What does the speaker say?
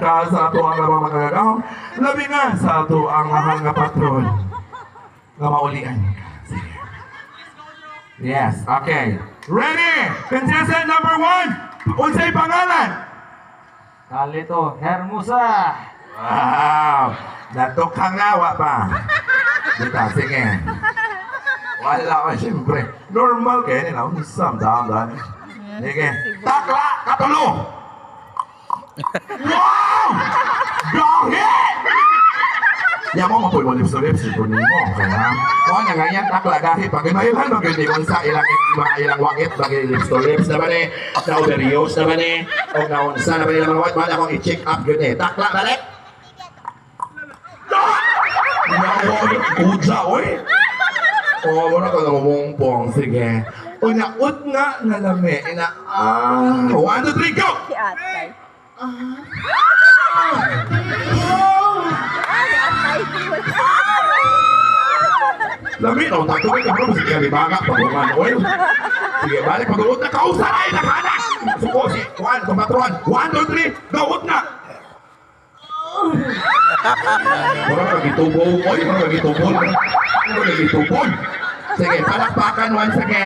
ka sa ato ang mga magagawang. Labi nga sa ato ang mahal nga patron. Nga maulian ka. Sige. Yes, okay. Ready? Contestant number 1. Unsay pangalan? Kalito, Hermosa. Wow! Natukhang ngawa pa. Dita, sige. Wala ka siyempre. Normal kayo nila. Unisam, dahan. Sige. Takla, katulo! Wow! Gahit! Yan mo, mapoy mo lips to lips. Ito mo. Kaya, kung nga ganyan, takla, gahit. Pag imahilan, maganda kung sa ilang wakit, bagay lips to lips naman eh. Na overios naman eh. O naunsa naman eh. Mga wakit, mahal akong i-check up yun eh. Takla, balik! Kudsa, oy! Oo, wala ka na mumungpong. Sige. Una-ut nga na lami. 1, 2, 3, go! Si Atay. Lami, no? Tatuloy ka bro. Sige, libaga. Pag-uman, oy. Sige, balik. Pag-uot na kausan. Ay, nakanak! Suko, si 1, tumatruan. 1, 2, 3, go! Ut na! Wala ka gitubol. Oy, wala ka gitubol. Wala ka gitubol. Sige, palakpakan once again.